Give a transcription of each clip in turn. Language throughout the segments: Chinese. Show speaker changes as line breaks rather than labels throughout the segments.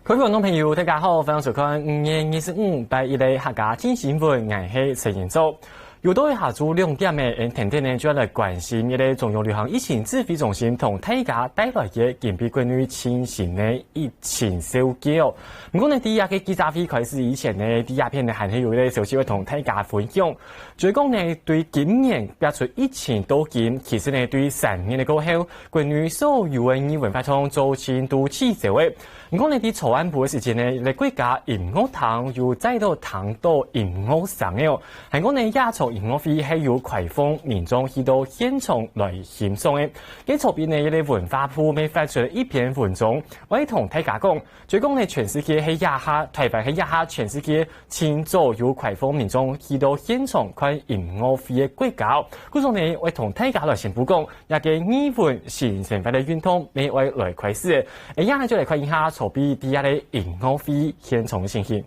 各位观众朋友，大家好，欢迎收看5月25日8日客家新新闻，我是陈彦祖。又到下晝2點嘅天天呢，就要來關心一個中央流行疫情指揮中心同大家帶來嘅健保關於情形嘅疫情數據哦。不過呢，第一個記者會開始以前呢，第一篇呢還係有啲消息會同大家分享。最講呢，對今年標出疫情到今，其實呢對3年嘅過後，關於所有嘅議員發通做前都起咗嘅。不過呢，啲草案部嘅時間呢，嚟國家銀行堂又再度談到銀行上嘅哦，係講呢亞洲銀行費係由開放民眾去到現場來欣賞嘅。喺後邊呢，一啲文化部咪發出一篇文章，我同大家講，最講呢全世界喺亞下，台灣喺亞下全世界前早有開放民眾去到現場看銀行費嘅國家。嗰種呢，我同大家來宣佈講，一個議會新成法嘅運動未會來開始，而家呢就嚟看一下籌備第一個銀行費現場嘅情形。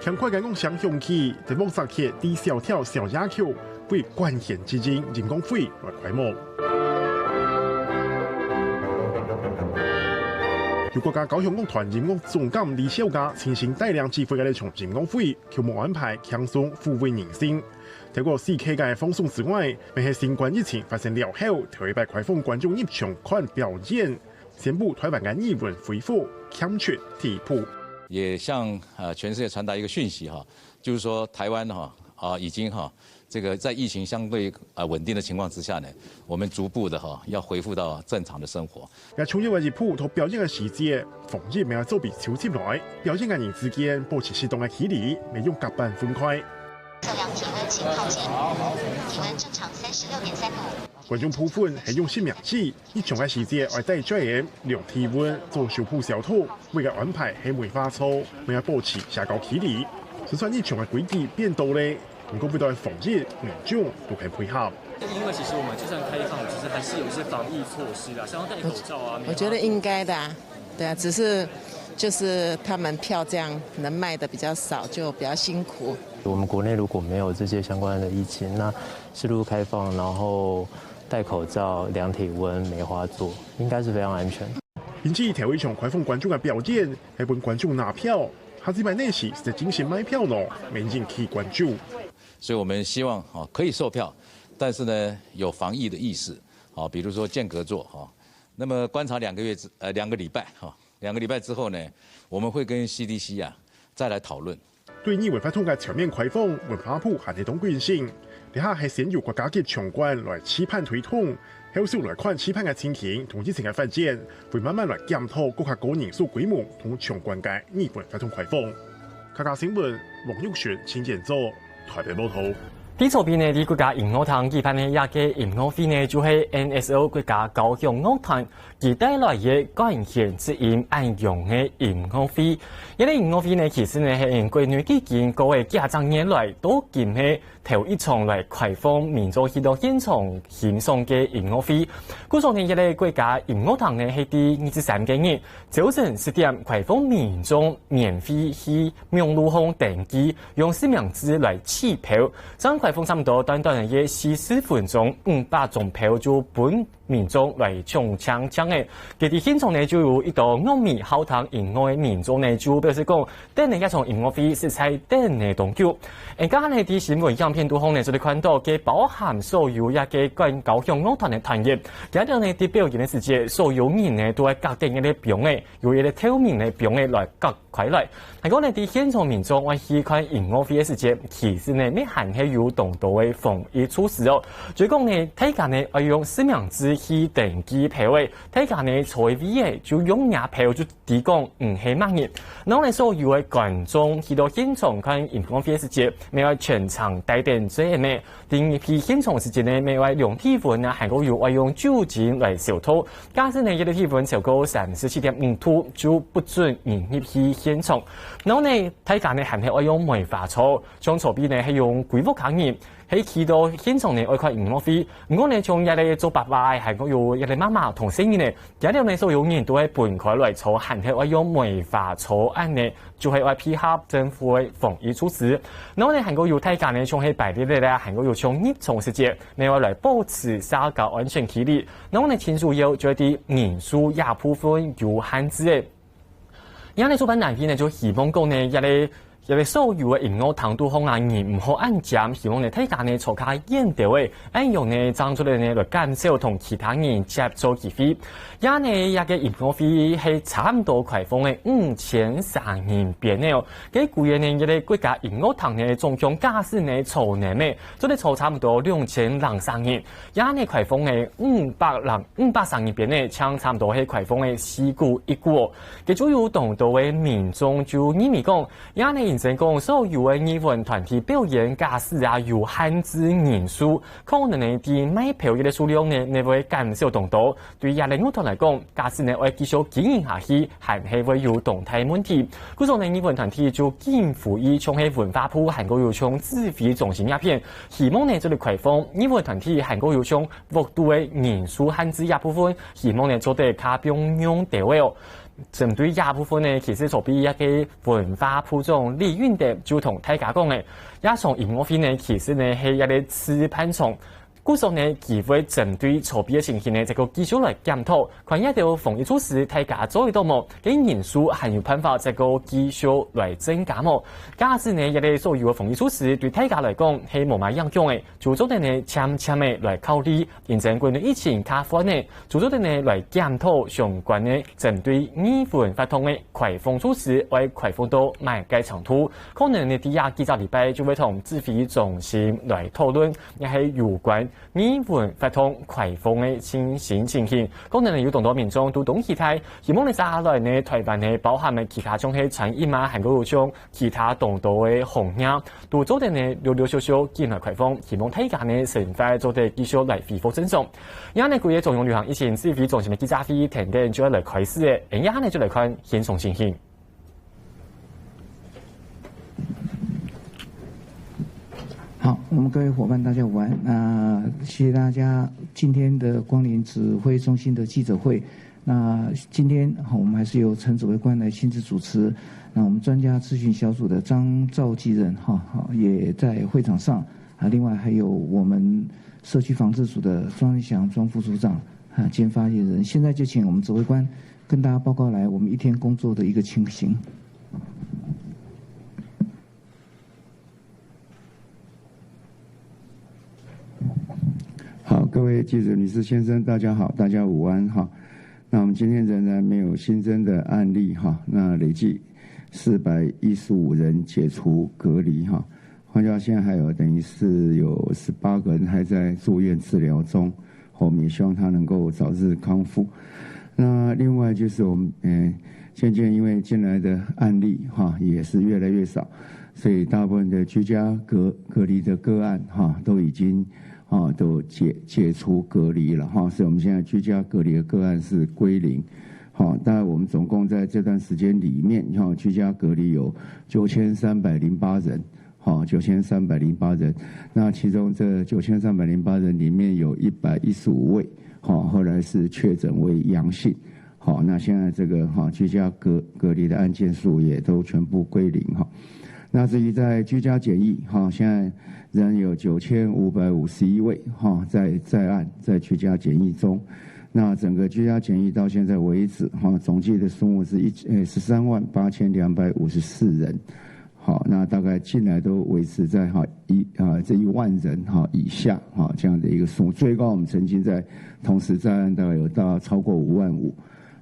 強快嘅共享勇氣，在網上貼啲小條小要求，為關鍵基金人工費來開幕。由國家高雄樂團音樂總監李小嘉親身帶領指揮嘅從人工費項目安排輕鬆撫慰人心。透過4K 嘅放鬆之外，未係新冠疫情發生了後，頭一擺開放觀眾入場看表演，宣布台灣嘅藝文恢復欠缺第一步。
也向全世界傳達一個訊息哈，就是說台灣已經這個在疫情相對穩定的情況之下呢，我們逐步的要恢復到正常的生活。
從一為普同表演嘅時節，防疫未有做比抽接來，表演藝人之間保持適當嘅距離，未用隔板分開。
測量體溫請靠前，體溫正常36.3度。
觀眾部分係用攝影機，以長嘅時節來帶專業量體溫做手部消毒，為個安排係梅花草，未有保持下高距離。就算以長嘅規矩變多咧，唔過對待防疫民眾都係配合。
因為其實我們就算開放，其實還是有一些防疫措施啦，像要戴口罩啊。
我覺得應該的啊，對啊，只是就是他們票這樣能賣的比較少，就比較辛苦。
我們國內如果沒有這些相關的疫情，那適度開放，然後戴口罩、量體溫、梅花座，應該是非常安全。
因此，調一場開放觀眾嘅表演，係問觀眾拿票，下禮拜內時是進行賣票咯，未引起關注。
所以我們希望可以售票，但是呢有防疫的意識，比如說間隔座，那麼觀察2個禮拜，2個禮拜之後呢，我們會跟 CDC 再來討論。對
議會發通嘅全面開放，文化部還係當關心，呢下係先由國家級長官來期盼推動，後續來看期盼嘅情形同疫情嘅發展，會慢慢來檢討國家高人數規模同長官嘅議會發通開放。客家新聞黃玉璇、陳建州台北報道。
喺左邊呢啲國家銀行堂舉辦呢一個銀行費呢，就係 NSO 國家高雄樂團而帶來嘅關鍵之音安用嘅銀行費。一啲銀行費呢，其實呢係因國內基金各位家長年來都見係頭一場來開放民眾去到現場欣賞嘅銀行費。故所呢一啲國家銀行堂呢係第23個月早晨10點開放民眾免費去網路上登記，用實名制來取票。開放差唔多短短嘅40分鐘，500張票就本民眾來搶搶嘅。佢哋現場呢就有一道玉米孝堂銀行嘅民眾呢就表示講，等呢一場銀行費是在等呢當久。而家呢啲新聞影片都可能就你看到嘅包含所有一個高雄樂團嘅團員，加上呢啲表演嘅時節，所有人呢都係各定嘅啲表演，有一啲透明嘅表演來各塊來。係講呢啲現場民眾我去看銀行費嘅時節，其實呢咩還係有動到嘅防疫措施哦。最講呢，大家呢要用實名制去登記票嘅，大家呢財位嘅就用廿票就提供唔係乜嘢。然後呢所有嘅觀眾去到現場看銀行費嘅時節，未話全場帶電最呢，第一批現場時節呢，未話用體溫啊，還有要用酒精來消毒。假使呢一個體溫超過37.5度，就不准入去現場。然後呢，大家呢還係要用梅花草，將左邊呢係用規劃抗議。喺期到现场呢外块银行费，不过呢从一啲做爸爸系个有一啲妈妈同生意呢，有啲呢所有人都係搬開來做，限係話用梅花草案呢，就係話配合政府嘅防疫措施。然後呢，韓國有大家呢，從喺白啲咧，韓國有從日從時節，你話來保持社交安全距離。然後呢，前主要就啲人數也部分有限制嘅。而家呢，主辦單位呢就希望講呢，一啲所有嘅銀行堂都方案唔好按減，希望呢大家呢坐卡現掉嘅，按用呢爭出嚟呢來減少同其他人接觸機會。而呢一個銀行費係差唔多開放嘅5300元邊呢，幾個月呢一個國家銀行堂呢總共假使呢籌呢咩，做啲籌差唔多2003元，而呢開放嘅530元邊呢，差唔多係開放嘅4股1股，佢主要同到嘅民眾就認為講，而呢成功所有嘅藝文團體表演假使有限制人數，可能呢啲買票嘅數量呢會減少同多。對亞領舞團嚟講，假使呢會繼續經營下去，係會有動態問題。故所呢藝文團體就堅呼籲從喺文化部韓國有從自費中心鴉片，希望呢做啲開放藝文團體韓國有從幅度嘅人數限制一部分，希望呢做得較平庸地位哦。針對一部分呢，其實就比一個文化部長李雲德就同大家講嘅，也從銀行費呢，其實呢係一個次盤從。故所呢，機會針對籌備嘅情形呢，這個繼續來檢討，看一條防疫措施，大家做到冇？嘅人數還有辦法，這個繼續來增加冇？假使呢，一個所有嘅防疫措施對大家來講係冇乜影響嘅，就做得呢悄悄嘅來考慮，認真關於疫情卡寬呢，就做得呢來檢討相關嘅針對藝文發通嘅開放措施，為開放到買嘅長途，可能呢第二幾個禮拜就會同自費中心來討論，也係有關藝文發通開放嘅情形，可能有更多民眾都懂其他，希望你揸來呢台灣呢包含嘅其他種嘅產業嘛，韓國有種其他更多嘅行業，都做得呢溜溜少少進來開放，希望大家呢盡快做得繼續來恢復正常。而家呢佢嘅中央旅行疫情自費中心嘅記者會停電就要來開始嘅，而家呢就來看現場情形。
好，我们各位伙伴，大家午安。谢谢大家今天的光临指挥中心的记者会。那今天我们还是由陈指挥官来亲自主持。那我们专家咨询小组的张召集人也在会场上另外还有我们社区防治组的庄祥庄副组长兼发言人。现在就请我们指挥官跟大家报告来我们一天工作的一个情形。
好，各位记者女士先生，大家好，大家午安哈。那我们今天仍然没有新增的案例哈，那累计415人解除隔离哈，换句话现在还有等于是有18个人还在住院治疗中，我们也希望他能够早日康复。那另外就是我们渐渐因为进来的案例哈也是越来越少，所以大部分的居家隔离的个案哈都已经都解除隔离了哈，所以我们现在居家隔离的个案是归零。好，当然我们总共在这段时间里面，居家隔离有9308人，好，9308人。那其中这9308人里面有115位，好，后来是确诊为阳性。好，那现在这个居家隔离的案件数也都全部归零哈。那至于在居家检疫现在仍有9551位在案在居家检疫中。那整个居家检疫到现在为止总计的数目是138254人。好，那大概进来都维持在这1万人以下这样的一个数目，最高我们曾经在同时在案大概有到超过55000。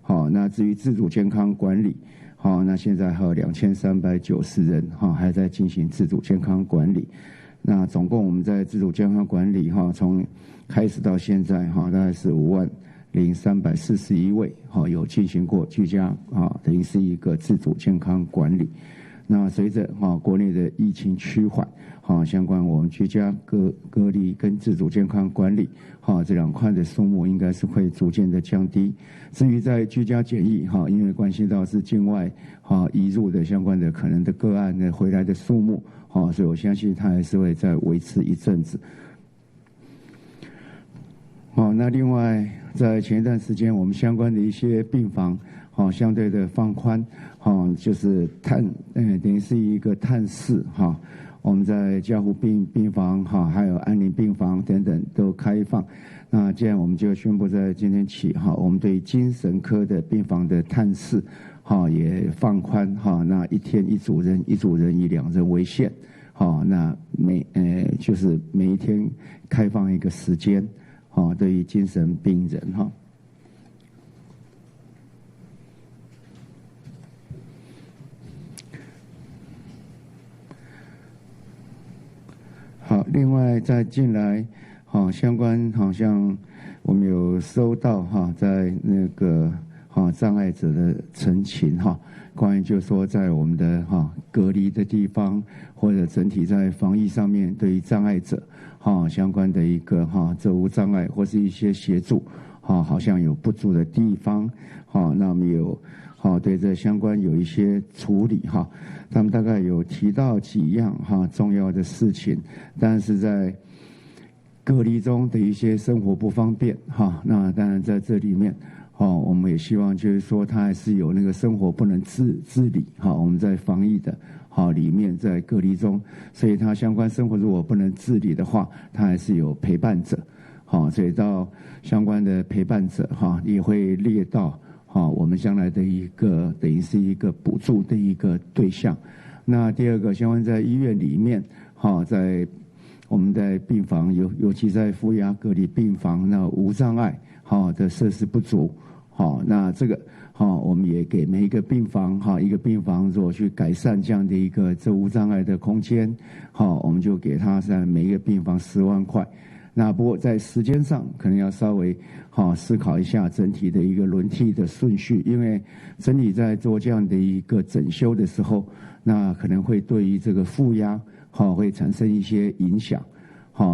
好，那至于自主健康管理，好，那现在还有2390人还在进行自主健康管理。那总共我们在自主健康管理从开始到现在大概是50341位有进行过居家等于是一个自主健康管理。那随着国内的疫情趋缓，相关我们居家隔离跟自主健康管理，这2块的数目应该是会逐渐的降低。至于在居家检疫，因为关系到是境外移入的相关的可能的个案的回来的数目，所以我相信它还是会再维持一阵子。那另外在前一段时间，我们相关的一些病房，相对的放宽，就是等于是一个探视，我们在加护病房，还有安宁病房等等都开放。那既然我们就宣布在今天起，我们对精神科的病房的探视，也放宽，那1天1组人，1组人以2人为限，那就是每一天开放一个时间。对于精神病人好，另外再进来相关好像我们有收到在那个障碍者的陈情关于就是说在我们的隔离的地方或者整体在防疫上面对于障碍者相关的一个责无障碍或是一些协助好像有不足的地方那我们有对这相关有一些处理他们大概有提到几样重要的事情，但是在隔离中的一些生活不方便那当然在这里面我们也希望就是说他还是有那个生活不能自理我们在防疫的里面在隔离中，所以他相关生活如果不能自理的话，他还是有陪伴者所以到相关的陪伴者也会列到我们将来的一个等于是一个补助的一个对象。那第二个相关在医院里面在我们在病房尤其在负压隔离病房那无障碍的设施不足那这个我们也给每一个病房一个病房如果去改善这样的一个这无障碍的空间我们就给他在每一个病房10万块。那不过在时间上可能要稍微思考一下整体的一个轮替的顺序，因为整体在做这样的一个整修的时候，那可能会对于这个负压会产生一些影响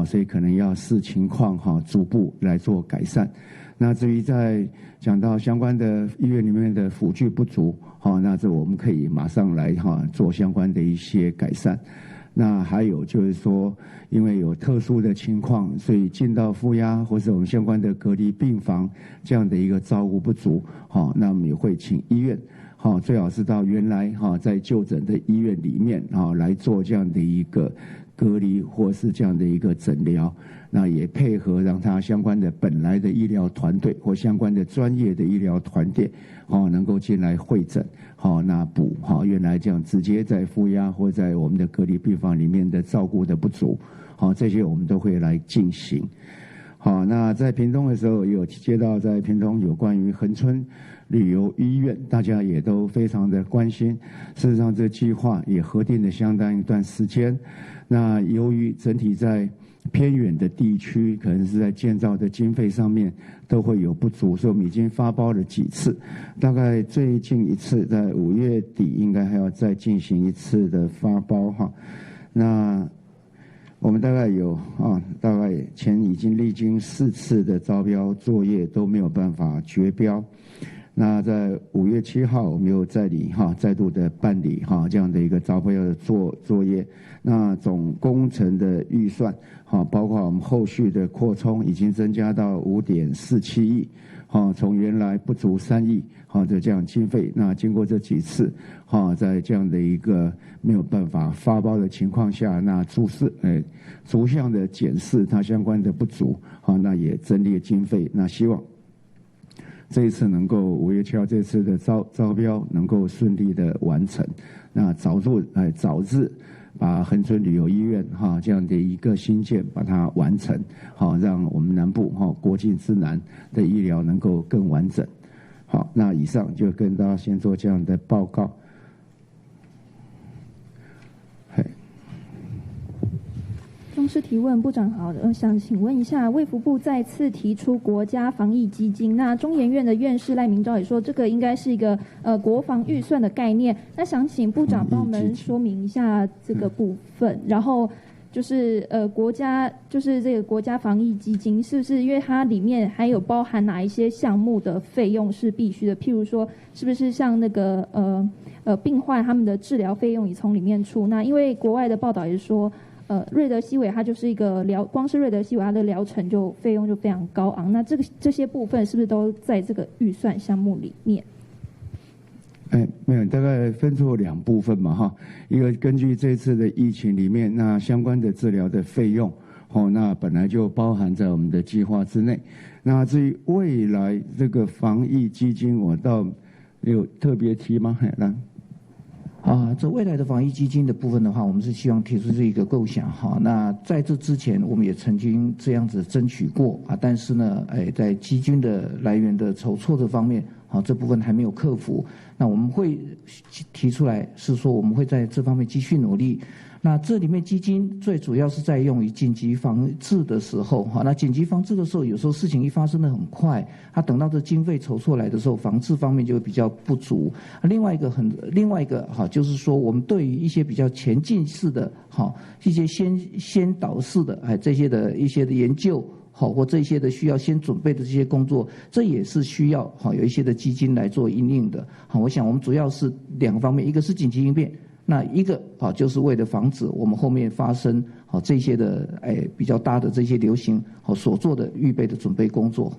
所以可能要视情况逐步来做改善。那至于在讲到相关的医院里面的辅具不足那这我们可以马上来做相关的一些改善。那还有就是说因为有特殊的情况，所以进到负压或是我们相关的隔离病房这样的一个照顾不足那我们也会请医院最好是到原来在就诊的医院里面来做这样的一个隔离或是这样的一个诊疗，那也配合让他相关的本来的医疗团队或相关的专业的医疗团队能够进来会诊那补原来这样直接在负压或在我们的隔离病房里面的照顾的不足这些我们都会来进行。那在屏东的时候也有接到在屏东有关于恒春旅游医院，大家也都非常的关心。事实上这计划也核定了相当一段时间，那由于整体在偏远的地区可能是在建造的经费上面都会有不足，所以我们已经发包了几次，大概最近一次在5月底应该还要再进行一次的发包那我们大概有大概前已经历经4次的招标作业都没有办法决标。那在5月7号我们又再度的办理这样的一个招标的作业。那总工程的预算包括我们后续的扩充已经增加到5.47亿从原来不足3亿的这样经费，那经过这几次在这样的一个没有办法发包的情况下，那逐项的检视它相关的不足那也增列经费，那希望这一次能够5月7号这次的招标能够顺利的完成，那早日把恒春旅游医院这样的一个新建把它完成让我们南部国境之南的医疗能够更完整。好，那以上就跟大家先做这样的报告。
中师提问，部长好，想请问一下，卫福部再次提出国家防疫基金，那中研院的院士赖明昭也说，这个应该是一个国防预算的概念，那想请部长帮我们说明一下这个部分，然后就是国家就是这个国家防疫基金是不是因为它里面还有包含哪一些项目的费用是必须的？譬如说，是不是像那个病患他们的治疗费用也从里面出？那因为国外的报道也是说，瑞德西韦它就是一个光是瑞德西韦它的疗程就费用就非常高昂。那这些部分是不是都在这个预算项目里面？
没有，大概分作2部分嘛哈。一个根据这次的疫情里面，那相关的治疗的费用，那本来就包含在我们的计划之内。那至于未来这个防疫基金，我倒有特别提吗？来。
这未来的防疫基金的部分的话，我们是希望提出这一个构想哈。那在这之前，我们也曾经这样子争取过但是呢，在基金的来源的筹措这方面，这部分还没有克服。那我们会提出来，是说我们会在这方面继续努力。那这里面基金最主要是在用于紧急防治的时候，那紧急防治的时候，有时候事情一发生的很快，等到这经费筹措来的时候，防治方面就会比较不足。另外一个就是说，我们对于一些比较前进式的一些先导式的这些的一些的研究。或这些的需要先准备的这些工作，这也是需要有一些的基金来做因应的。我想我们主要是2个方面，一个是紧急应变，那一个就是为了防止我们后面发生这些的比较大的这些流行所做的预备的准备工作。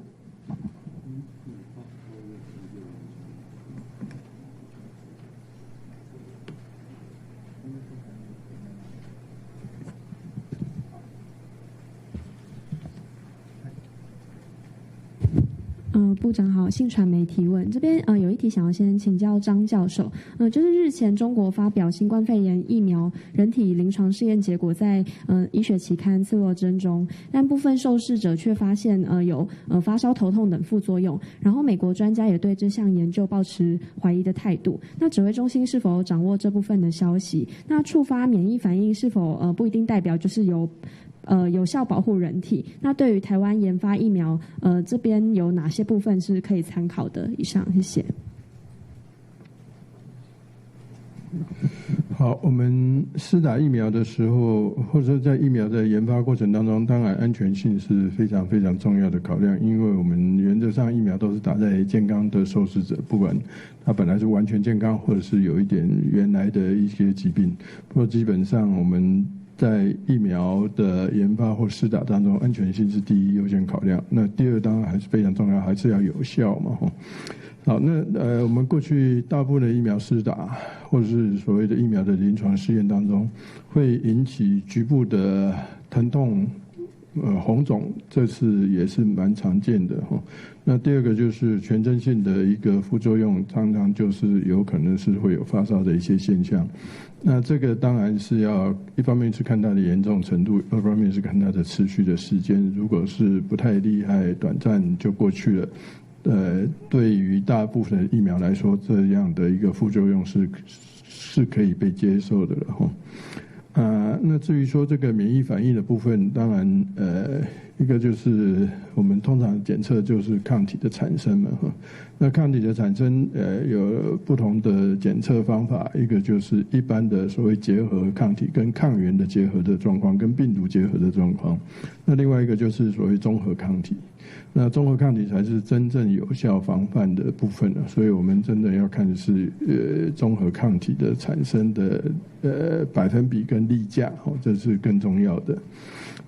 部长好，信传媒提问，这边有一题想要先请教张教授，就是日前中国发表新冠肺炎疫苗人体临床试验结果在医学期刊《刺络针》中，但部分受试者却发现有发烧、头痛等副作用，然后美国专家也对这项研究抱持怀疑的态度。那指挥中心是否掌握这部分的消息？那触发免疫反应是否不一定代表就是有效保护人体？那对于台湾研发疫苗，这边有哪些部分是可以参考的？以上，谢谢。
好，我们施打疫苗的时候，或者在疫苗的研发过程当中，当然安全性是非常非常重要的考量，因为我们原则上疫苗都是打在健康的受试者，不管他本来是完全健康，或者是有一点原来的一些疾病。不过基本上我们在疫苗的研发或施打当中，安全性是第一优先考量。那第二当然还是非常重要，还是要有效嘛。好，那我们过去大部分的疫苗施打，或者是所谓的疫苗的临床试验当中，会引起局部的疼痛、红肿，这次也是蛮常见的哈。那第二个就是全身性的一个副作用，常常就是有可能是会有发烧的一些现象。那这个当然是要一方面是看它的严重程度，二方面是看它的持续的时间。如果是不太厉害、短暂就过去了，对于大部分的疫苗来说，这样的一个副作用是可以被接受的了哈。那至于说这个免疫反应的部分，当然一个就是我们通常检测就是抗体的产生嘛哈。那抗体的产生有不同的检测方法，一个就是一般的所谓结合抗体跟抗原的结合的状况，跟病毒结合的状况。那另外一个就是所谓综合抗体。那综合抗体才是真正有效防范的部分了，所以我们真的要看的是综合抗体的产生的百分比跟例价，这是更重要的。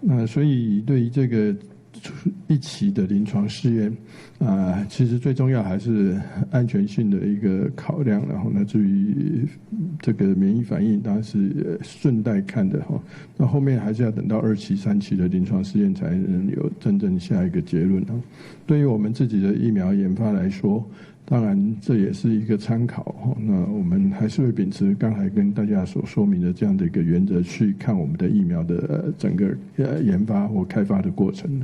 那所以对于这个一期的临床试验其实最重要还是安全性的一个考量，然后呢，至于这个免疫反应当然是顺带看的哈。那后面还是要等到2期、3期的临床试验才能有真正下一个结论。对于我们自己的疫苗研发来说，当然这也是一个参考。那我们还是会秉持刚才跟大家所说明的这样的一个原则去看我们的疫苗的整个研发或开发的过程。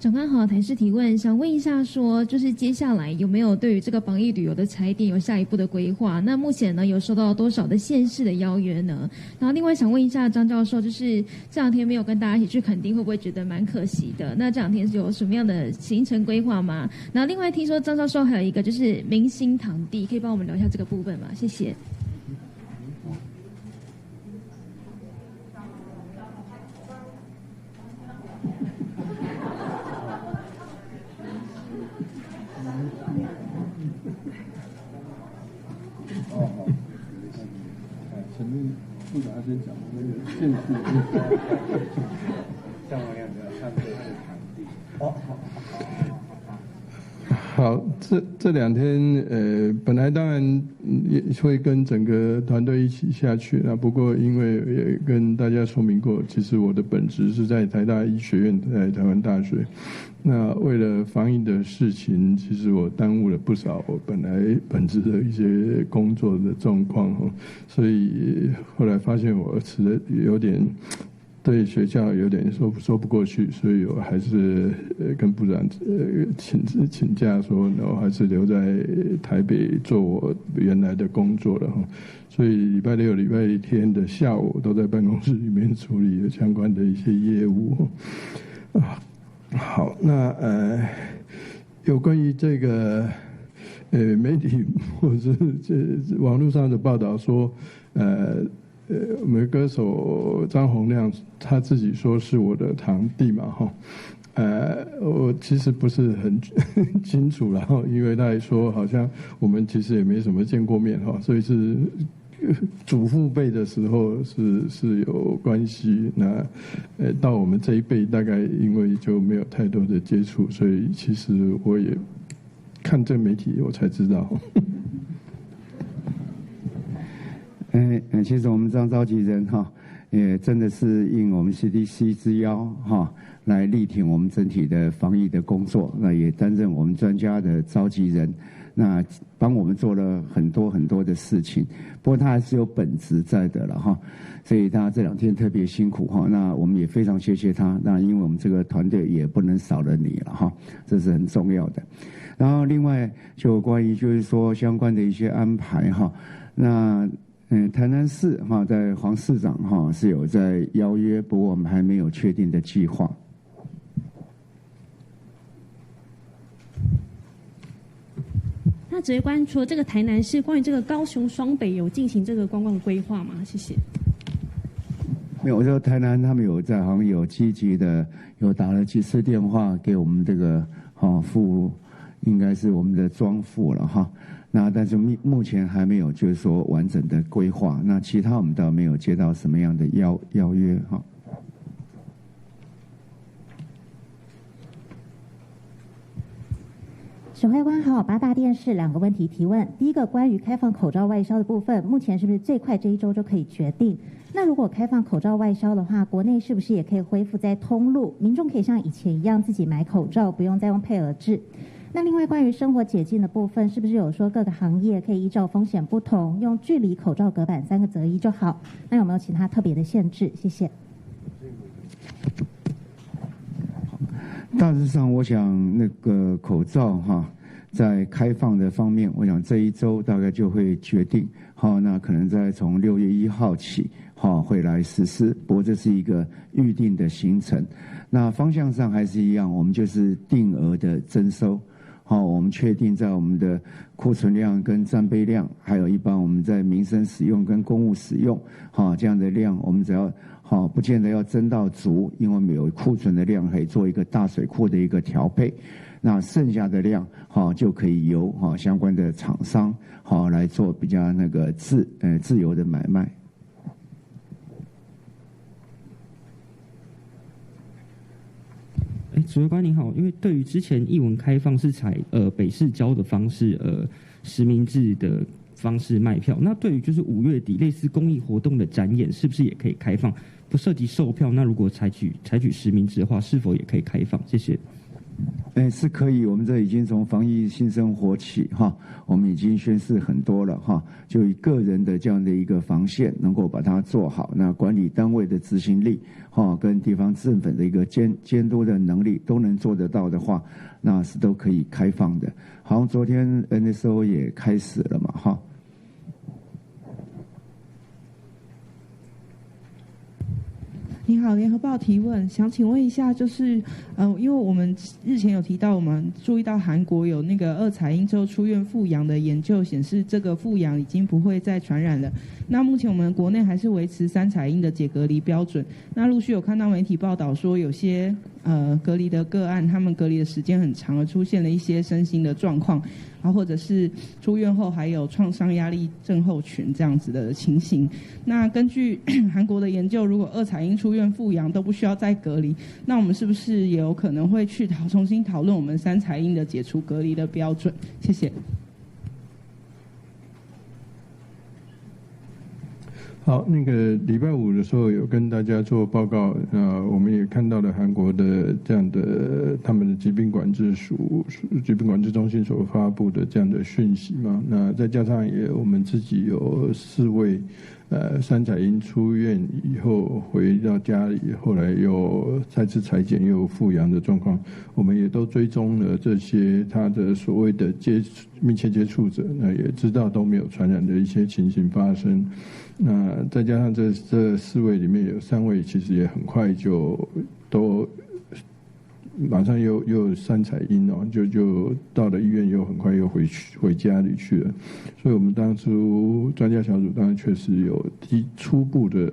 长官好，台视提问，想问一下说，就是接下来有没有对于这个防疫旅游的踩点有下一步的规划？那目前呢有收到多少的县市的邀约呢？然后另外想问一下张教授，就是这两天没有跟大家一起去垦丁，会不会觉得蛮可惜的？那这两天是有什么样的行程规划吗？然后另外听说张教授还有一个就是明星堂弟，可以帮我们聊一下这个部分吗？谢谢。
前面部长先讲那个县市，像我两个上课他的场地。哦，好，这两天本来当然也会跟整个团队一起下去，那不过因为也跟大家说明过，其实我的本职是在台大医学院，在台湾大学。那为了防疫的事情，其实我耽误了不少我本来本职的一些工作的状况，所以后来发现我实在有点对学校有点说不过去，所以我还是跟部长请假说，然后还是留在台北做我原来的工作了。所以礼拜六、礼拜天的下午都在办公室里面处理相关的一些业务。好，那有关于这个媒体或者是网络上的报道说，我们歌手张洪量他自己说是我的堂弟嘛，我其实不是很清楚，然后因为他也说好像我们其实也没什么见过面哈，所以是祖父辈的时候是有关系，那到我们这一辈大概因为就没有太多的接触，所以其实我也看这媒体我才知道。
其实我们张召集人也真的是应我们 CDC 之邀来力挺我们整体的防疫的工作，那也担任我们专家的召集人，那帮我们做了很多很多的事情。不过他还是有本职在的了所以他这两天特别辛苦那我们也非常谢谢他。那因为我们这个团队也不能少了你了这是很重要的。然后另外就关于就是说相关的一些安排那台南市在黄市长是有在邀约，不过我们还没有确定的计划。
那指挥官除了这个台南市，关于这个高雄双北有进行这个观光规划吗？谢谢。
没有，我说台南他们有在，好像有积极的，有打了几次电话给我们这个副，应该是我们的庄副了那但是目前还没有就是说完整的规划，那其他我们倒没有接到什么样的邀约
指挥官好，八大电视2个问题提问。第一个，关于开放口罩外销的部分，目前是不是最快这一周就可以决定？那如果开放口罩外销的话，国内是不是也可以恢复在通路，民众可以像以前一样自己买口罩，不用再用配额制？那另外关于生活解禁的部分，是不是有说各个行业可以依照风险不同，用距离、口罩、隔板3个择1就好？那有没有其他特别的限制？谢谢。
大致上，我想那个口罩在开放的方面，我想这一周大概就会决定那可能在从6月1号起会来实施。不过这是一个预定的行程，那方向上还是一样，我们就是定额的征收。我们确定在我们的库存量跟占备量，还有一般我们在民生使用跟公务使用这样的量，我们只要不见得要征到足，因为我们有库存的量可以做一个大水库的一个调配，那剩下的量就可以由相关的厂商来做比较那个自由的买卖。
指挥官您好，因为对于之前艺文开放是采北市交的方式，实名制的方式卖票，那对于就是5月底类似公益活动的展演，是不是也可以开放？不涉及售票，那如果采取实名制的话，是否也可以开放？谢谢。
是可以，我们这已经从防疫新生活起哈，我们已经宣示很多了哈，就以个人的这样的一个防线能够把它做好，那管理单位的执行力哈，跟地方政府的一个监督的能力都能做得到的话，那是都可以开放的。好像昨天 NSO 也开始了嘛哈。
你好，联合报提问，想请问一下，就是因为我们日前有提到，我们注意到韩国有那个2采阴之后出院复阳的研究显示，这个复阳已经不会再传染了。那目前我们国内还是维持3采阴的解隔离标准。那陆续有看到媒体报道说，有些隔离的个案，他们隔离的时间很长，而出现了一些身心的状况，然后或者是出院后还有创伤压力症候群这样子的情形。那根据韩国的研究，如果2采阴出院复阳都不需要再隔离，那我们是不是也有可能会去重新讨论我们3采阴的解除隔离的标准？谢谢。
好，那个礼拜5的时候有跟大家做报告，我们也看到了韩国的这样的他们的疾病管制中心所发布的这样的讯息嘛，那再加上我们自己有4位3采阴出院以后回到家里，后来又再次采检又复阳的状况，我们也都追踪了这些他的所谓的密切接触者，那也知道都没有传染的一些情形发生。那再加上这4位里面有3位其实也很快就都马上又3采阴哦，就到了医院，又很快又回家里去了。所以我们当初专家小组当然确实有初步的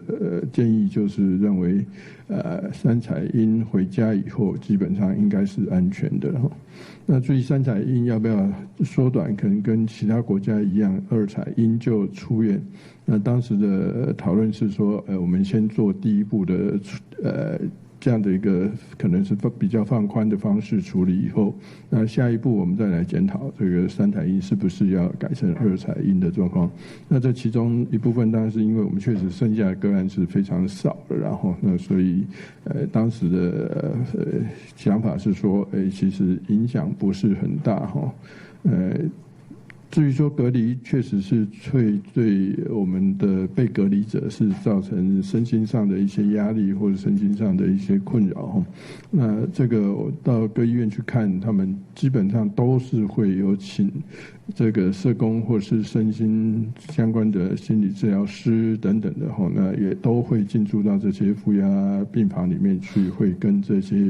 建议，就是认为3采阴回家以后基本上应该是安全的。那至于3采阴要不要缩短，可能跟其他国家一样2采阴就出院。那当时的讨论是说，我们先做第一步的这样的一个可能是比较放宽的方式处理以后，那下一步我们再来检讨这个3采阴是不是要改成2采阴的状况。那这其中一部分当然是因为我们确实剩下的个案是非常少的，然后那所以当时的想法是说，其实影响不是很大哈。至于说隔离，确实是会对我们的被隔离者是造成身心上的一些压力或者身心上的一些困扰。那这个我到各医院去看，他们基本上都是会有请这个社工或是身心相关的心理治疗师等等的，那也都会进驻到这些负压病房里面去，会跟这些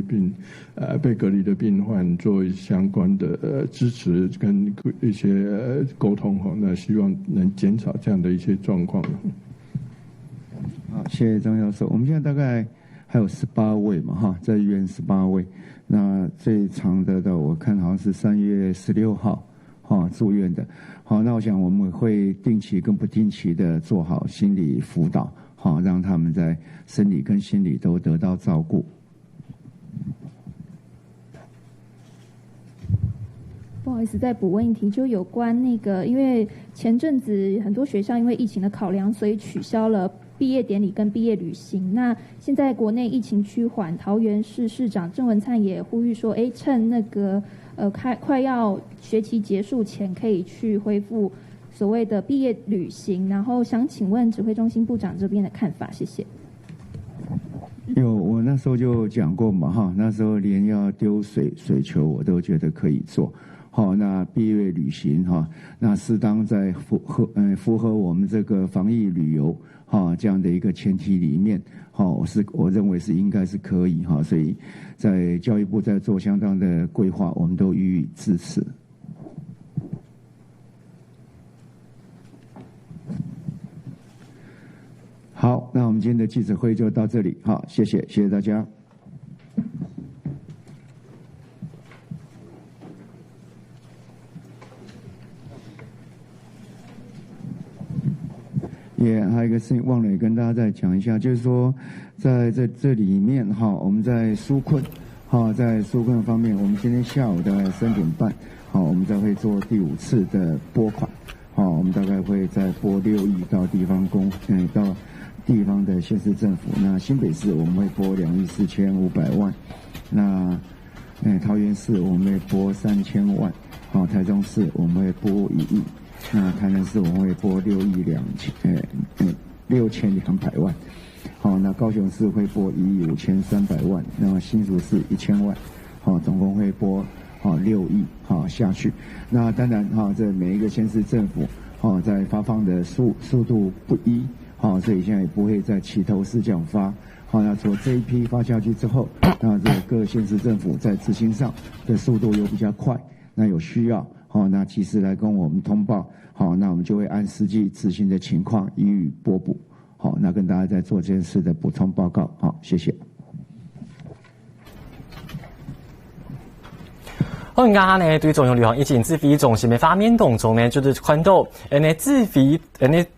被隔离的病患做相关的支持跟一些沟通，那希望能减少这样的一些状况。
好，谢谢张教授。我们现在大概还有18位嘛，哈，在医院18位。那最长的我看好像是3月16号，住院的。好，那我想我们会定期跟不定期的做好心理辅导，让他们在生理跟心理都得到照顾。
不好意思，再补问一题，就有关那个，因为前阵子很多学校因为疫情的考量，所以取消了毕业典礼跟毕业旅行。那现在国内疫情趋缓，桃园市市长郑文灿也呼吁说，趁那个快要学期结束前，可以去恢复所谓的毕业旅行。然后想请问指挥中心部长这边的看法，谢谢。
我那时候就讲过嘛，那时候连要丢水球我都觉得可以做。那毕业旅行那适当在符合我们这个防疫旅游这样的一个前提里面，我认为是应该是可以所以在教育部在做相当的规划，我们都予以支持。好，那我们今天的记者会就到这里，好，谢谢大家。还有一个事情忘了也跟大家再讲一下，就是说在这里面我们在纾困在纾困方面，我们今天下午大概3点半我们再会做第5次的拨款，我们大概会再拨6亿到到地方的县市政府。那新北市我们会拨2亿4500万，那桃园市我们会拨3000万，台中市我们会拨1亿，那台南市我们会拨6.2万，那高雄市会拨1亿5300万，那么新竹市1000万，总共会拨6亿下去。那当然这每一个县市政府在发放的速度不一，所以现在也不会在齐头式这样发。那除了这一批发下去之后，那这各县市政府在执行上的速度又比较快，那有需要那及时来跟我们通报，那我们就会按实际执行的情况予以拨补。那跟大家在做这件事的补充报告。谢谢。
我们刚刚呢对中央流行疫情指挥中心的画面当中呢，就是看到指挥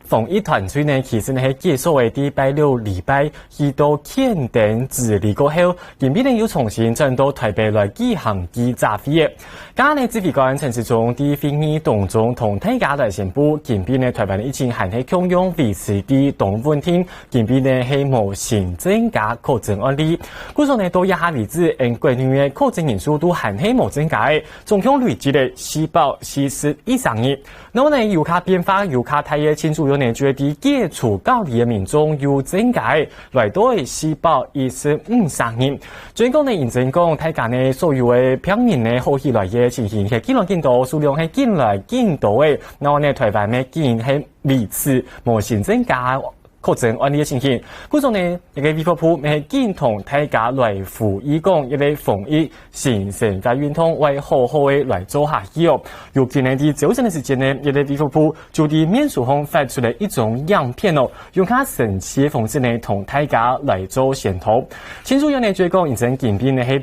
防疫团队呢，其实呢喺结束的第6礼拜去到垦丁治理过后，近边呢又重新转到台北来举行记者会嘅。刚刚呢指挥官陈时中喺会议当中同大家来宣布，近边呢台湾的疫情还係強勇維持啲動穩定，近邊呢係無新增加確診案例。故說呢到一下為止，國內嘅確診人數都還係無增加嘅，總共累計的440以上嘅。那麼呢油價變化，油價太嘅清楚有呢決定解除隔離嘅民眾有增加嘅，來到415上嘅。最高呢認真講，大家呢所有嘅病人呢好起來嘅情形係見來見到，數量係見來見到嘅。然後呢台灣呢竟然係維持無新增加確診案例嘅情形，故種呢一個衛福部係堅同大家來呼籲講，一個防疫新生嘅運動為好好嘅來做下去哦。尤其呢啲早晨嘅時間呢，一個衛福部就喺面書上發出嚟一種樣片哦，用較神奇嘅方式呢同大家來做宣導。前主要呢就講，現陣近邊呢係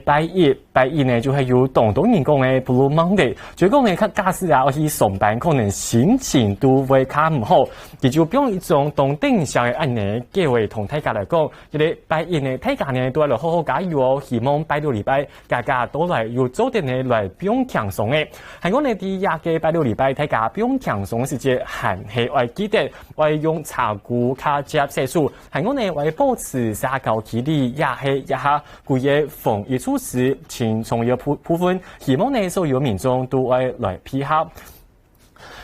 拜一呢就係有當人講嘅 Blue Monday， 就講呢假使啊我去上班可能心情都會較唔好，佢就用一種當定上嘅按呢機會同大家來講，一個拜一呢大家呢都係來好好加油哦，希望拜6禮拜大家都來有早點呢來不用輕鬆嘅。係講呢啲廿個拜6禮拜大家不用輕鬆嘅時節，還係為記得為用茶具卡接洗漱，係講呢為保持社交距離，也係一下故嘅防疫措施。從重要部分，希望呢所有民眾都會來配合。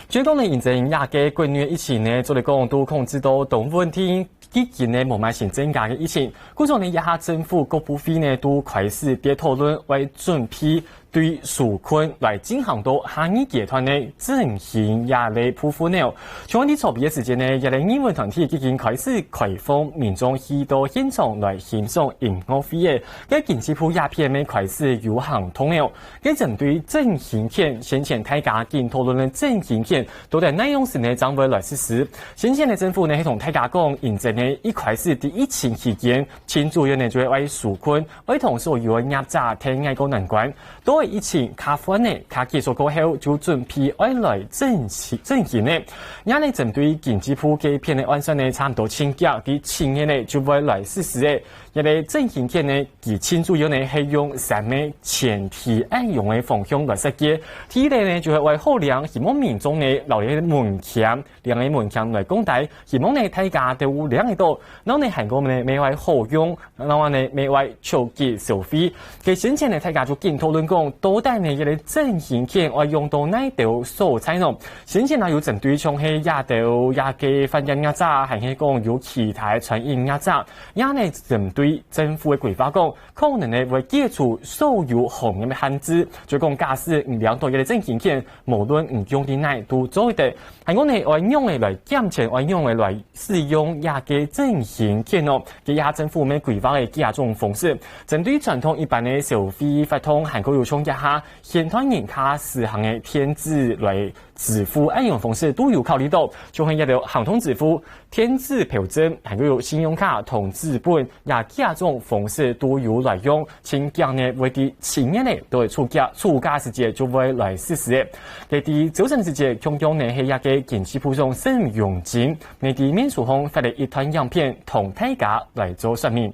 最講呢，現在亞嘅國內疫情呢，做嚟講都控制到動問題，畢竟呢冇乜新增加嘅疫情，故種呢，亞下政府各部會呢都開始別討論為準備對紓困來進行到下一階段呢進行壓力部分呢。從啲籌備嘅時間呢，一個英文團體已經開始開放民眾去到現場來欣賞音樂會嘅，嘅經濟部鴉片呢開始有行通了。嘅針對振興券，先前大家經討論嘅振興券到底內容是呢將會來實施。先前呢政府呢係同大家講，現在呢一開始第疫情期間，前主要呢就係為紓困，為同所有嘅業者聽外國難關，都係疫情卡寬呢，卡結束過後就準備來振興呢。而呢針對經濟部嘅片嘅案算呢，差唔多清潔啲錢嘅呢就會來實施嘅。一個振興券呢，其前主要呢係用3個前提按用嘅方向來設計。第一呢就係為好量，希望民眾呢留喺門檻，兩個門檻來講大，希望呢大家都有兩個多。然後呢韓國呢未為好用，然後呢未為超級消費。其先前呢大家就見討論講，到底呢一個振興券我用到哪條素材呢？先前呢有針對從係亞洲亞嘅發展業者，還係講有其他傳染業者，也呢針對政府嘅規劃講，可能呢會解除所有行業嘅限制，就講假使唔兩到一個振興券，無論唔用啲哪都做得。係講呢我用嚟來減錢，我用嚟來使用亞嘅振興券哦，嘅亞政府咩規劃嘅幾種方式，針對傳統一般嘅消費發通，韓國有從一下現團人卡實行嘅電子來支付按用方式都有考慮到，就係一條行通支付、電子票證，還有信用卡同資本，也幾種方式都有來用。請講呢，為啲前年呢都會出價時節就會來實施嘅。啲早晨時節，強強呢係一個經濟部長沈榮津，呢啲面書上發嚟一段樣片，同大家來做說明。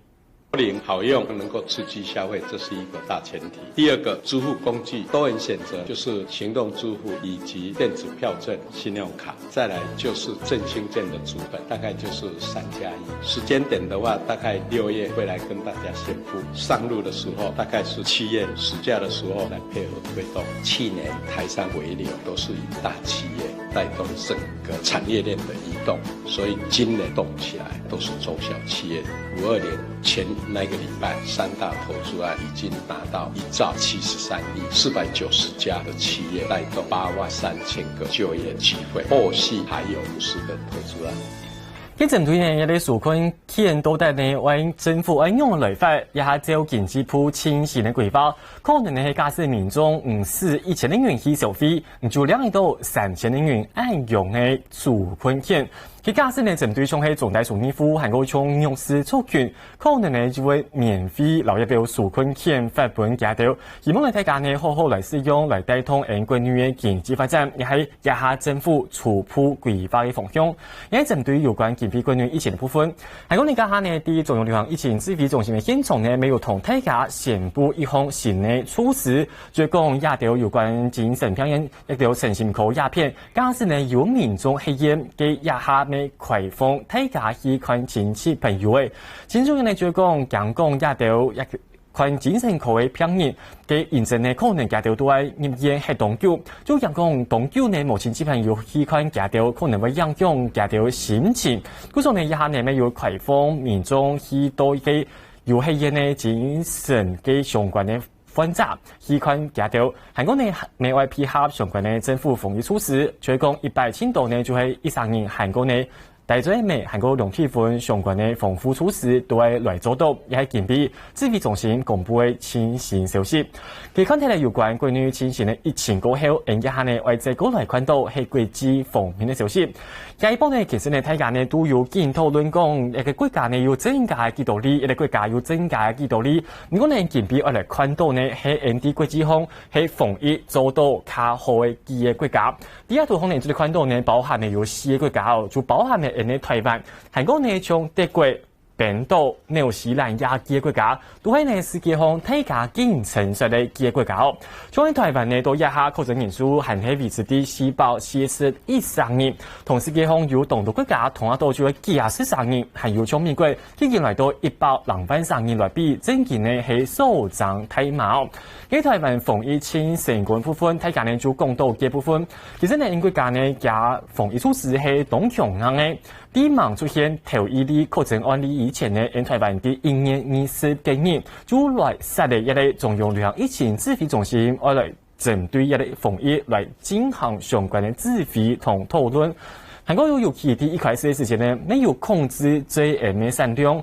零好用，能够刺激消费，这是一个大前提。第二个，支付工具多元选择，就是行动支付以及电子票证、信用卡。再来就是振兴券的组本，大概就是3+1。时间点的话，大概6月会来跟大家宣布。上路的时候，大概是7月暑假的时候来配合推动。去年台商回流都是以大企业带动整个产业链的移动，所以今年动起来都是中小企业。52年前那个礼拜，3大投资案已经达到1兆73亿，490家的企业带动83000个就业机会，后续还有50个投资案。
喺针对呢一啲纾困欠到底呢為政府按用來法，一下就經濟部清晰的規劃，可能呢係假使民眾唔是1000元去消費，就2億到3000元按用嘅紓困欠。佢假使呢針對上係重大損益戶，還有從弱勢族群，可能呢就會免費留一條紓困欠發本價條，希望呢大家呢好好來使用，來帶動國內嘅經濟發展，亦係一下政府初步規劃嘅方向。亦係針對有關經費國內疫情的部分，還有呢家下呢啲中央流行疫情指揮中心嘅現場呢，沒有同大家宣布一項新嘅措施，就講亞條有關精神病院一條身心科鴉片，假使呢有民眾係驗嘅一下嘅開放，大家去看親戚朋友嘅，其中呢就講講亞條一看精神科嘅病人嘅驗證呢，可能亞條都係入院係長久，就講長久呢，目前只朋友去看亞條可能會影響亞條心情，嗰種呢一下呢咪要開放民眾去到嘅有係嘢呢精神嘅相關嘅患者去看亞條，韓國呢另外配合相關嘅政府防疫措施，最講100多呢就係13年韓國呢。大專美韓國兩體分相關嘅防護措施都係來做到，亦係建議指揮中心公布嘅清醒消息。佢看睇嚟有關關於清醒嘅疫情過後，一下呢外界過來看到係國際方面嘅消息。下一步呢，其實呢大家呢都有檢討論講，一個國家呢有增加嘅幾多哩，一個國家有增加嘅幾多哩。如果呢建議我嚟看到呢係啲國際方係防疫做到較好嘅幾個國家。第二圖可能就看到呢包含呢有4個國家，就包含呢台灣、韓國呢從德國、冰島、紐西蘭亞幾個國家，都係呢世界上大家經成熟嘅幾個國家。從台灣呢到一下確診人數還係維持喺440以上人，同世界上有同多國家同一度就係240人，還有從美國已經來到103人來比，整件呢係數漲睇毛。喺台灣防疫清成功部分，大家呢就講到嘅部分，其實呢應該講呢嘅防疫措施係當強硬嘅。啲忙出現頭一例確診案例以前呢，台灣啲1月20幾日就來設立一個中央流行疫情指揮中心，來針對一個防疫來進行相關嘅指揮同討論。韓國尤其喺一開始嘅時間呢，沒有控制最嘅產量，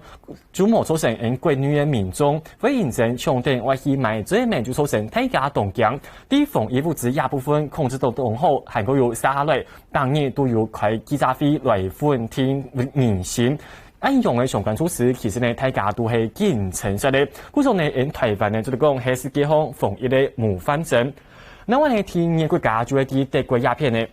就冇造成國內嘅民眾會認真搶定或去買最美，就造成大家動盪。啲防疫物資一部分控制到當好，韓國有下來，當然都有開記者會來歡聽民心。按用嘅相關措施，其實呢大家都係見成實嘅。故此呢，台灣呢就係講係世界上防疫嘅模範生。那我哋聽嘅國家就係啲德國鴉片呢。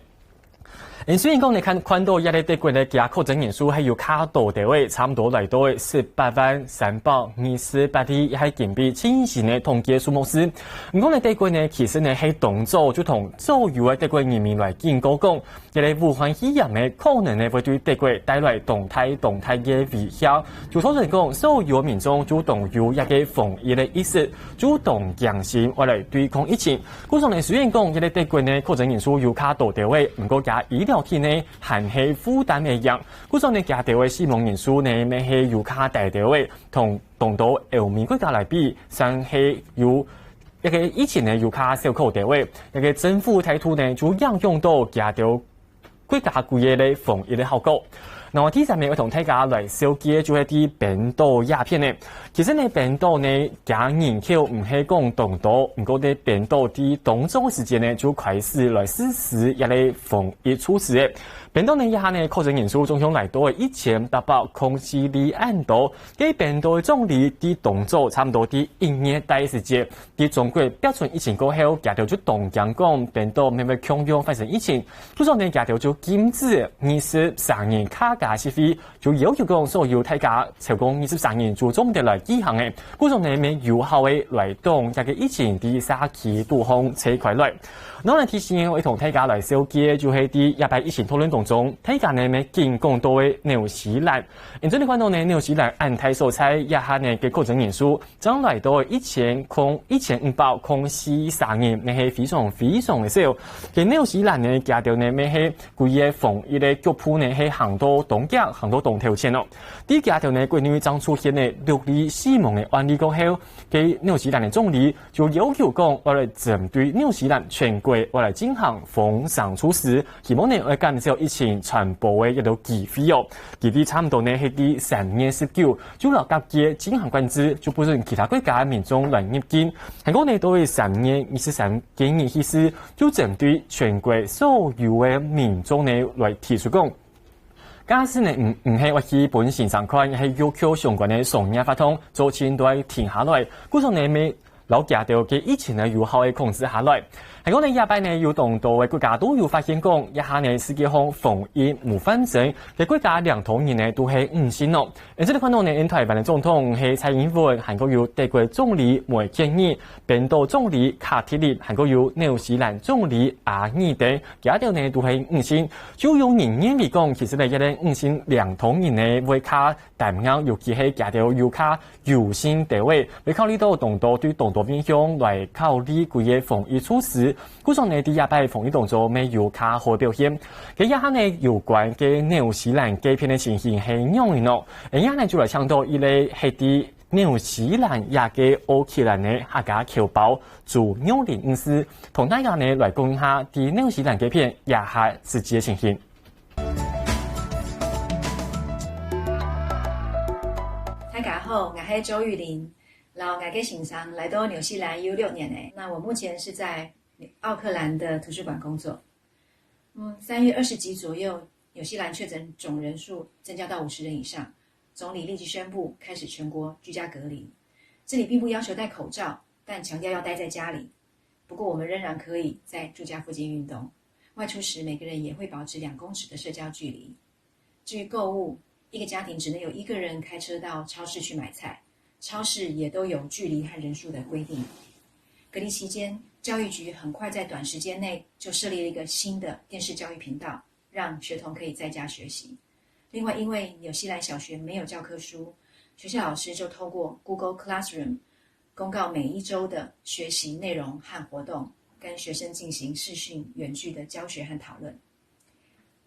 雖然講你看到一啲德國嘅假確診人數係有卡多地位，差唔多嚟到18,328例，亦係見比前線嘅統計數目少。唔講你德國呢，其實呢係動作就同所有嘅德國人民來警告講，一啲武漢肺炎呢可能呢會對德國帶來動態嘅危險。就所以講，所有民眾主動有一個防疫嘅意識，主動揚心我嚟對抗疫情。故此呢，雖然講一啲德國呢確診人數有卡多地位，唔過假醫療天呢還係負擔嘅樣，故此呢假地位死亡人數呢咪係有卡大地位，同到歐美國家嚟比，尚係有一個以前呢有卡小口地位，一個政府態度呢就應用到假條國家規嘅咧防疫嘅效果。嗱，第三名我同大家來紹介就係啲冰島鴉片呢。其實呢，冰島呢假人口唔係講當多，唔過呢冰島啲動作時間呢就開始來實施一類防疫措施嘅。冰島呢一下呢確診人數總共嚟到1804人多，啲冰島總理啲動作差唔多啲1年大時間，啲中國標準疫情過後，假條就動講冰島咪咪強調發生疫情，所以呢假條就禁止23人卡架协会就要求讲所有大家超过23年就总得来举行的，各种呢面有效的来动一个疫情第3期杜洪车快来。当然提醒我同大家来小结，就係啲100疫情討論當中，大家呢咪見更多嘅紐西蘭。因此你看到呢紐西蘭安泰所採一下呢嘅確診人數，將來到1543人，咪係非常非常嘅少。嘅紐西蘭呢加掉呢咪係佢嘅防疫嘅腳步呢係行到東腳，行到東頭前咯。啲加掉呢，佢因為將出現呢6例死亡嘅案例過後，嘅紐西蘭嘅總理就要求講，我哋針對紐西蘭全國我來進行封城措施，希望呢會減少疫情傳播嘅一個機會哦。佢哋差唔多呢係啲3月19就落甲嘅進行管制，就不准其他國家民眾來入境。韓國呢都係3月23建議意思，就針對全國所有嘅民眾呢來提出講。假使呢唔係或者本線上看，係要求相關嘅商業法通做前都停下來，故此呢咪老家到嘅疫情呢有效嘅控制下來。係講呢100呢有當多嘅國家都有發現講，一下呢世界上防疫無反正嘅國家2頭人呢都係5星咯。而且你看到呢，台灣嘅總統係蔡英文，韓國有德國總理梅建議，冰島總理卡鐵利，韓國有紐西蘭總理阿爾登，加條呢都係5星。就用人員嚟講，其實呢一啲5星2頭人呢會卡淡啱，尤其係加條要卡優先地位，會考慮到當多對當多面向來考慮佢嘅防疫措施。故上呢啲100防疫動作未有較好表現，佢一下呢有關嘅紐西蘭機票嘅情形係樣樣咯，而家呢就來搶到一類係啲紐西蘭也嘅奧克蘭嘅客家僑胞做2054，同大家呢來講下啲紐西蘭機票也係實際嘅情形。
大家好，我係周玉玲，然後我嘅先生來到紐西蘭有6年誒，那我目前是在奧克蘭的圖書館工作。3月20幾左右，紐西蘭確診總人數增加到50人以上，總理立即宣布開始全國居家隔離。這裡並不要求戴口罩，但強調要待在家裡。不過我們仍然可以在住家附近運動，外出時每個人也會保持2公尺的社交距離。至於購物，一個家庭只能有1個人開車到超市去買菜，超市也都有距離和人數的規定。隔離期間，教育局很快在短時間內就設立了一個新的電視教育頻道，讓學童可以在家學習。另外，因為紐西蘭小學沒有教科書，學校老師就透過 Google Classroom 公告每一周的學習內容和活動，跟學生進行視訊遠距的教學和討論。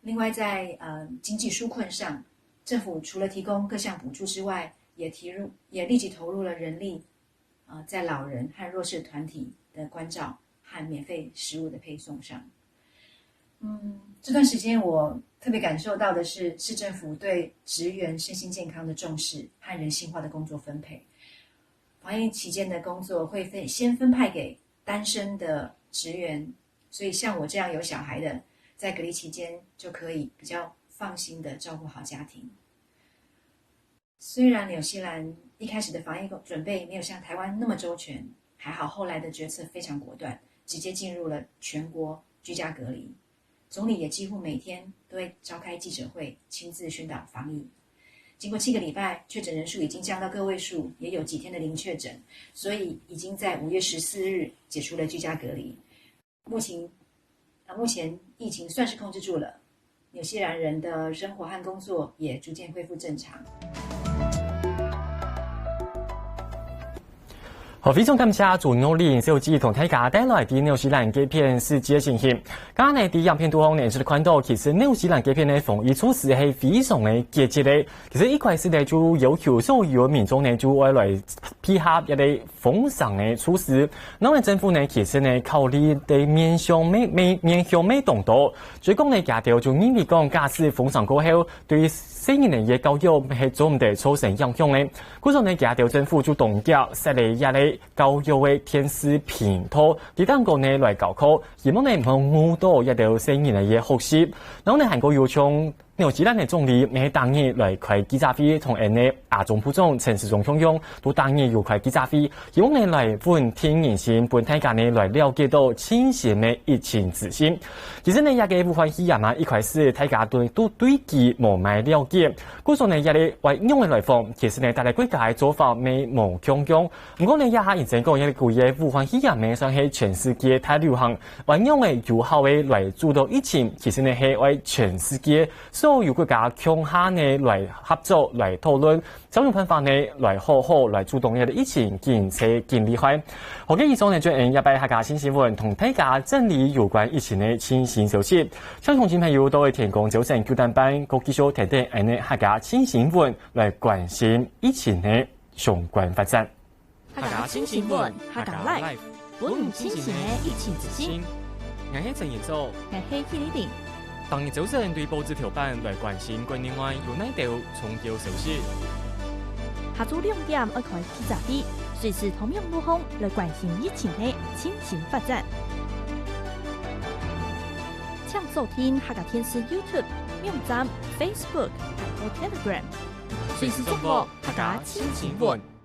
另外在經濟紓困上，政府除了提供各項補助之外，也立即投入了人力，在老人和弱勢團體的關照和免費食物的配送上。這段時間我特別感受到的是市政府對職員身心健康的重視和人性化的工作分配。防疫期間的工作會先分派給單身的職員，所以像我這樣有小孩的，在隔離期間就可以比較放心的照顧好家庭。雖然紐西蘭一開始的防疫準備沒有像台灣那麼周全，還好後來的決策非常果斷，直接進入了全國居家隔離。總理也幾乎每天都會召開記者會，親自宣導防疫。經過7個禮拜，確診人數已經降到個位數，也有幾天的零確診，所以已經在5月14日解除了居家隔離。目前疫情算是控制住了，紐西蘭人的生活和工作也逐漸恢復正常。
好，非常感謝做努力小記同大家帶來啲紐西蘭嘅片世界情形。剛才啲影片都好呢，就看到其實紐西蘭嘅片呢防疫措施係非常嘅積極嘅。其實一開始呢就要求所有民眾呢就愛來配合一啲封城嘅措施。那麼政府呢其實呢考慮啲面向咩動作，最講呢家條就因為講假使封城過後對成年人嘅教育係做唔到造成影響嘅，故此呢家條政府就動腳設立一啲教育嘅電視頻道，啲單個呢來教課，希望呢唔好誤導一條成年人嘅學習。然後呢韓國要從纽西兰的总理每当日来开记者会，同呢亚中部长陈时中相拥，都当日有开记者会，希望呢来稳定人心，本大家呢来了解到清醒的疫情资讯。其实呢，也个不欢喜嘛，一开始大家都对其无买了解，故说呢也咧为用的来讲，其实呢大家国家的做法没无强强。不过呢，也下认真讲，也故意不欢喜嘛，算是全世界太流行，为用的有效的来主导疫情，其实呢是为全世界所有国家强下呢来合作来讨论，怎样办法呢来好好来主动的疫情检测更厉害。好嘅，以上呢就一百客家新新闻同大家整理有关疫情的新消息。相同朋友都会提供早晨9点半，各继续听听客家新新闻来关心疫情的相关发展。
客家新新闻，客家 Live， 本唔清醒的疫情资讯。
我係陳業洲，
我係許禮定。
當日早晨對報紙條版來關心國內外有哪條重要消息。
下晝2點開記者會，隨時同樣路況來關心疫情的新型發展。請收聽客家電視 YouTube、網站、Facebook、Apple Telegram，隨時掌握客家新新聞。